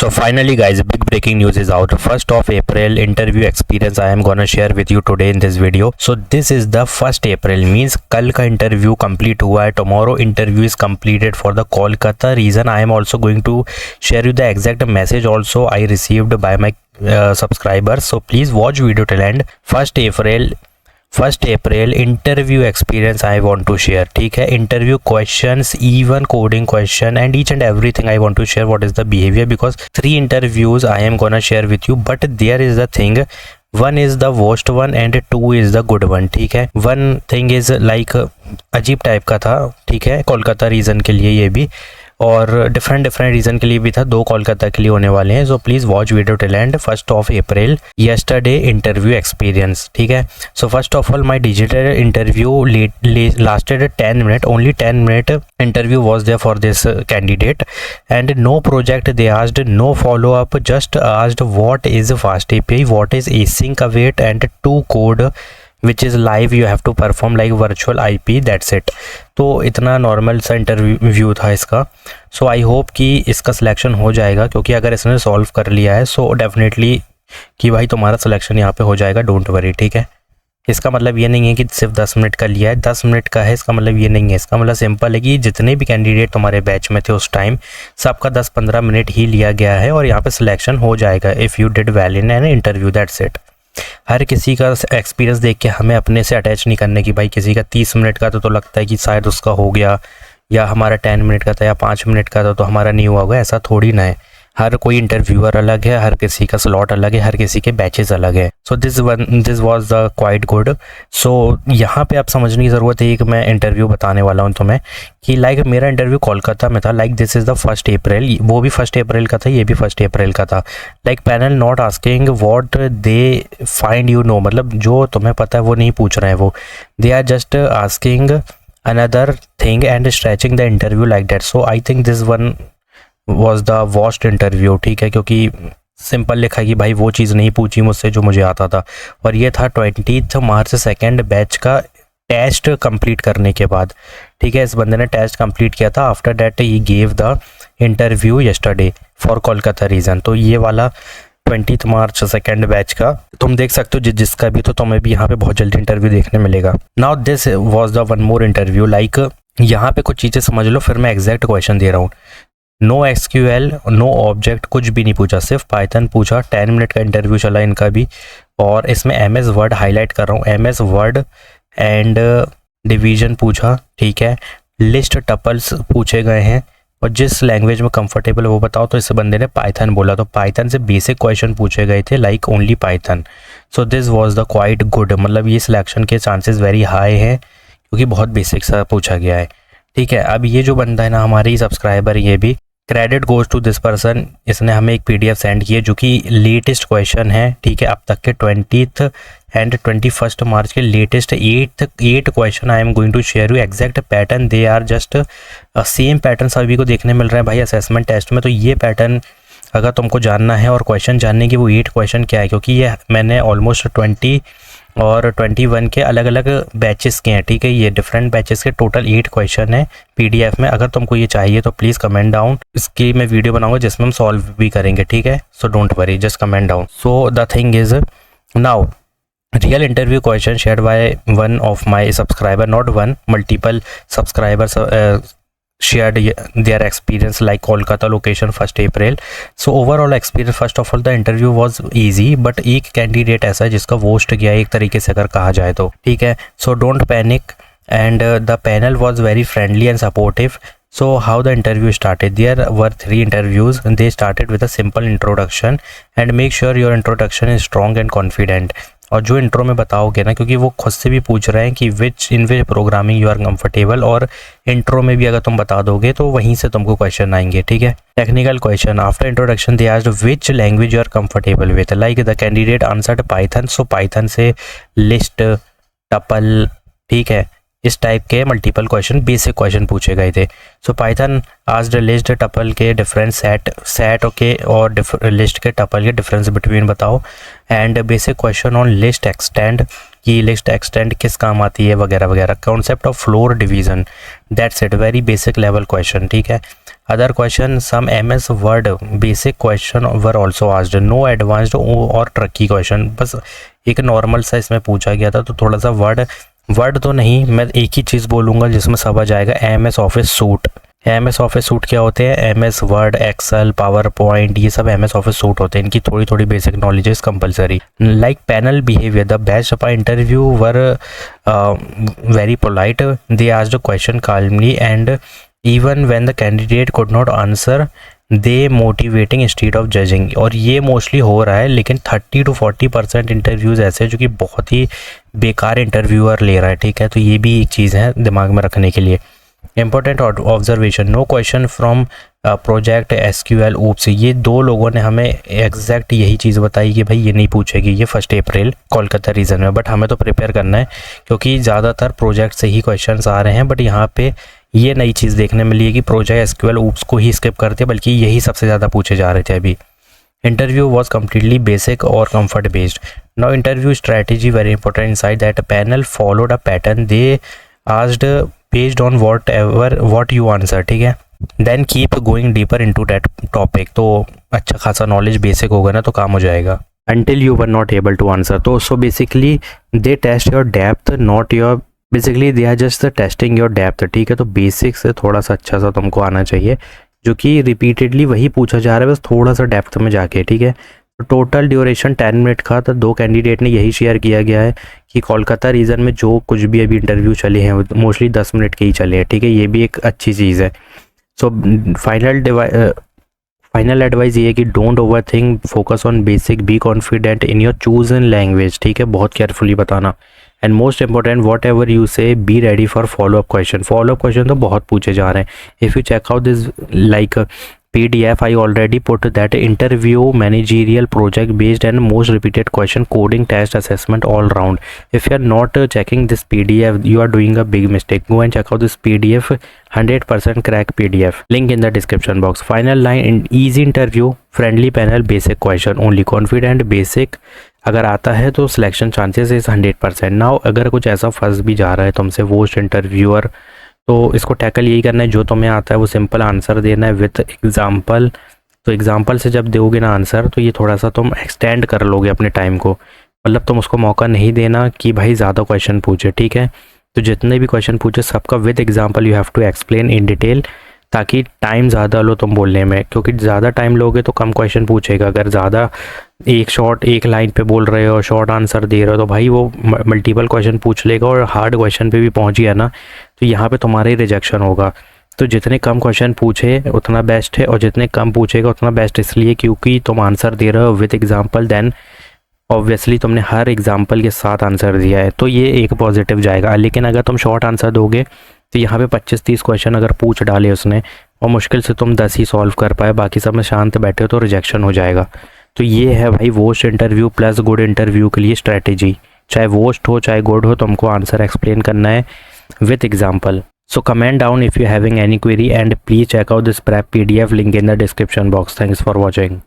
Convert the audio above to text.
So finally guys, big breaking news is out. 1st of April interview experience I am gonna share with you today in this video. So this is the 1st April means कल का interview complete हुआ है. Tomorrow interview is completed for the Kolkata region. I am also going to share you the exact message also I received by my subscribers. So please watch video till end. 1st April interview experience I want to share. ठीक है, interview questions, even coding question and each and everything I want to share what is the behavior, because 3 interviews I am gonna share with you, but there is the thing, 1 is the worst one and 2 is the good one. ठीक है, 1 thing is like अजीब type का था. ठीक है, Kolkata reason के लिए ये भी, और डिफरेंट रीजन के लिए भी था. 2 कोलकाता के लिए होने वाले हैं. So please watch video till and. 1st of April yesterday interview experience. ठीक है, so first of all my digital interview lasted 10 minutes. Only 10 minute interview was there for this candidate and no project they asked, no follow up, just asked what is fast API, what is async await and to code which is live you have to perform like virtual IP, that's it. तो इतना normal सा interview था इसका. सो I hope कि इसका selection हो जाएगा, क्योंकि अगर इसने सॉल्व कर लिया है सो डेफिनेटली कि भाई तुम्हारा सिलेक्शन यहाँ पे हो जाएगा, डोंट वरी. ठीक है, इसका मतलब ये नहीं है कि सिर्फ 10 मिनट का लिया है, 10 मिनट का है इसका मतलब ये नहीं है. इसका मतलब सिंपल है कि जितने भी कैंडिडेट तुम्हारे बैच में थे उस टाइम सबका 10-15 मिनट ही लिया गया है और यहाँ पे सिलेक्शन हो जाएगा if you did well in an interview, that's it. हर किसी का एक्सपीरियंस देख के हमें अपने से अटैच नहीं करने की. भाई किसी का 30 मिनट का तो लगता है कि शायद उसका हो गया, या हमारा 10 मिनट का था या 5 मिनट का था तो हमारा नहीं हुआ होगा. ऐसा थोड़ी ना है. हर कोई इंटरव्यूअर अलग है, हर किसी का स्लॉट अलग है, हर किसी के बैचेस अलग है. So this was the quite good. So यहाँ पे आप समझने की ज़रूरत है कि मैं इंटरव्यू बताने वाला हूँ तुम्हें कि लाइक मेरा इंटरव्यू कोलकाता में था. Like this is the 1st April, वो भी 1st April का था, ये भी 1st April का था. Like panel not asking what they find you know, मतलब जो तुम्हें पता है वो नहीं पूछ रहे हैं वो. They are just asking another thing and stretching the interview like that. So I think this one was the worst interview. ठीक है, क्योंकि सिंपल लिखा है कि भाई वो चीज़ नहीं पूछी मुझसे जो मुझे आता था. और ये था 20 मार्च 2nd बैच का टेस्ट कंप्लीट करने के बाद. ठीक है, इस बंदे ने टेस्ट कंप्लीट किया था. After that he gave the interview yesterday for Kolkata region. तो ये वाला 20 मार्च 2nd बैच का तुम देख सकते हो. जिसका भी तो तुम्हें भी यहाँ पे बहुत जल्दी इंटरव्यू देखने मिलेगा. Now this was the 1 more interview. Like यहाँ पे कुछ चीज़ें समझ लो, फिर मैं एग्जैक्ट क्वेश्चन दे रहा हूँ. नो SQL, नो ऑब्जेक्ट, कुछ भी नहीं पूछा, सिर्फ पाइथन पूछा. 10 मिनट का इंटरव्यू चला इनका भी. और इसमें MS वर्ड हाईलाइट कर रहा हूँ, MS वर्ड एंड डिवीजन पूछा. ठीक है, लिस्ट टपल्स पूछे गए हैं और जिस लैंग्वेज में कंफर्टेबल है वो बताओ. तो इस बंदे ने पाइथन बोला, तो पाइथन से बेसिक क्वेश्चन पूछे गए थे like only Python. So this was the quite good, मतलब ये सिलेक्शन के चांसेस वेरी हाई हैं क्योंकि बहुत बेसिक सा पूछा गया है. ठीक है, अब ये जो बंदा है ना, हमारे ही सब्सक्राइबर, ये भी credit goes to this person. इसने हमें एक PDF सेंड किया जो कि लेटेस्ट क्वेश्चन है. ठीक है, अब तक के 20th एंड 21st मार्च के latest 8 question I am going to share you. Exact pattern, they are just same pattern सभी को देखने मिल रहे हैं भाई असेसमेंट टेस्ट में. तो ये पैटर्न अगर तुमको जानना है और क्वेश्चन जानने की, वो 8 क्वेश्चन क्या है, क्योंकि ये मैंने ऑलमोस्ट 20 और 21 के अलग अलग बैचेस के हैं. ठीक है, ये डिफरेंट बैचेस के टोटल 8 क्वेश्चन है PDF में. अगर तुमको ये चाहिए तो प्लीज़ कमेंट डाउन, इसकी मैं वीडियो बनाऊंगा जिसमें हम सॉल्व भी करेंगे. ठीक है, so don't worry, just comment down. So the thing is now real interview question shared by one of my subscriber, not one, multiple subscribers shared their experience like Kolkata location 1st April. So overall experience, first of all the interview was easy, but एक candidate ऐसा है जिसका वोस्ट गया एक तरीके से अगर कहा जाए तो. ठीक है, so don't panic and the panel was very friendly and supportive. So how the interview started? There were 3 interviews and they started with a simple introduction and make sure your introduction is strong and confident. और जो intro में बताओगे ना, क्योंकि वो खुद से भी पूछ रहे हैं कि which programming you are comfortable, और इंट्रो में भी अगर तुम बता दोगे तो वहीं से तुमको क्वेश्चन आएंगे. ठीक है, technical question. After introduction they asked which language you are comfortable with. Like the candidate answered Python. So Python से लिस्ट, टपल, ठीक है, इस टाइप के मल्टीपल क्वेश्चन, बेसिक क्वेश्चन पूछे गए थे. सो पाइथन आस्क्ड लिस्ट टपल के डिफरेंस, सेट के और लिस्ट के टपल के डिफरेंस बिटवीन बताओ. And basic question on list extend, कि लिस्ट एक्सटेंड किस काम आती है वगैरह वगैरह. Concept of floor division, that's it, very basic level question. ठीक है, Other question, some MS Word basic question were also asked, no advanced और tricky question, बस एक नॉर्मल सा इसमें पूछा गया था। तो थोड़ा सा वर्ड तो नहीं, मैं एक ही चीज़ बोलूँगा जिसमें समझ आएगा, MS office suite. MS office suite क्या होते हैं? MS Word, Excel, PowerPoint, ये सब MS ऑफिस सूट होते हैं। इनकी थोड़ी थोड़ी basic knowledge is compulsory. Like panel behaviour, the best of interview were very polite, they asked question calmly and even when the candidate could not answer they motivating instead of judging. और ये mostly हो रहा है, लेकिन 30 to 40% interviews ऐसे जो कि बहुत ही बेकार इंटरव्यूअर ले रहा है, ठीक है। तो ये भी एक चीज़ है दिमाग में रखने के लिए। Important observation, no question from project SQL OOPS. ये दो लोगों ने हमें एग्जैक्ट यही चीज़ बताई कि भाई ये नहीं पूछेगी ये 1 अप्रैल कोलकाता रीजन में, बट हमें तो प्रिपेयर करना है क्योंकि ज़्यादातर प्रोजेक्ट से ही क्वेश्चंस आ रहे हैं। बट यहाँ पे ये नई चीज़ देखने मिली है कि प्रोजेक्ट SQL ऊप्स को ही स्किप करते, बल्कि यही सबसे ज़्यादा पूछे जा रहे थे अभी। इंटरव्यू वॉज कम्प्लीटली बेसिक और comfort based. Now interview strategy very important inside that panel followed a pattern, they asked based on what you answer, ठीक है। Then keep going deeper into that topic. तो अच्छा खासा knowledge basic होगा ना तो काम हो जाएगा। until you were not able to answer, तो so basically they test your depth, not your, basically they are just testing your depth, ठीक है। तो बेसिक से थोड़ा सा अच्छा सा तुमको आना चाहिए, जो कि रिपीटेडली वही पूछा जा रहा है, बस थोड़ा सा डेप्थ में जाके, ठीक है। तो टोटल ड्यूरेशन 10 मिनट का था। 2 कैंडिडेट ने यही शेयर किया गया है कि कोलकाता रीजन में जो कुछ भी अभी इंटरव्यू चले हैं मोस्टली 10 मिनट के ही चले हैं, ठीक है। ये भी एक अच्छी चीज़ है। सो फाइनल एडवाइस ये है कि don't overthink, focus on basic, be confident in your chosen language, ठीक है। बहुत केयरफुली बताना। And most important, whatever you say be ready for follow up question. Follow up question तो बहुत पूछे जा रहे हैं। If you check out this like PDF, I already put that interview, managerial, project based and most repeated question, coding, test, assessment, all round. If you are not checking this PDF, you are doing a big mistake. Go and check out this PDF, 100% crack PDF. Link in the description box. Final line, in easy interview, friendly panel, basic question only, confident, basic. अगर आता है तो selection chances is 100%। Now अगर कुछ ऐसा फंस भी जा रहा है तुमसे वोस्ट इंटरव्यूअर, तो इसको टैकल यही करना है, जो तुम्हें आता है वो सिंपल आंसर देना है विथ एग्जांपल। तो एग्जांपल से जब दोगे ना आंसर, तो ये थोड़ा सा तुम एक्सटेंड कर लोगे अपने टाइम को, मतलब तुम उसको मौका नहीं देना कि भाई ज़्यादा क्वेश्चन पूछे, ठीक है। तो जितने भी क्वेश्चन पूछे सबका with example you have to explain in detail, ताकि टाइम ज़्यादा लो तुम बोलने में, क्योंकि ज़्यादा टाइम लोगे तो कम क्वेश्चन पूछेगा। अगर ज़्यादा एक लाइन पे बोल रहे हो, शॉर्ट आंसर दे रहे हो, तो भाई वो मल्टीपल क्वेश्चन पूछ लेगा और हार्ड क्वेश्चन पे भी पहुंच गया ना, तो यहाँ पे तुम्हारा ही रिजेक्शन होगा। तो जितने कम क्वेश्चन पूछे उतना बेस्ट है, और जितने कम पूछेगा उतना बेस्ट इसलिए क्योंकि तुम आंसर दे रहे हो विद एग्जाम्पल, देन ऑब्वियसली तुमने हर एग्जाम्पल के साथ आंसर दिया है, तो ये एक पॉजिटिव जाएगा। लेकिन अगर तुम शॉर्ट आंसर दोगे तो यहाँ पे 25-30 क्वेश्चन अगर पूछ डाले उसने और मुश्किल से तुम 10 ही सॉल्व कर पाए, बाकी सब में शांत बैठे हो, तो रिजेक्शन हो जाएगा। तो ये है भाई वोस्ट इंटरव्यू प्लस गुड इंटरव्यू के लिए स्ट्रैटेजी। चाहे वोस्ट हो चाहे गुड हो, तुमको आंसर एक्सप्लेन करना है with example. So comment down if you're having any query and please check out this prep PDF, link in the description box. Thanks for watching.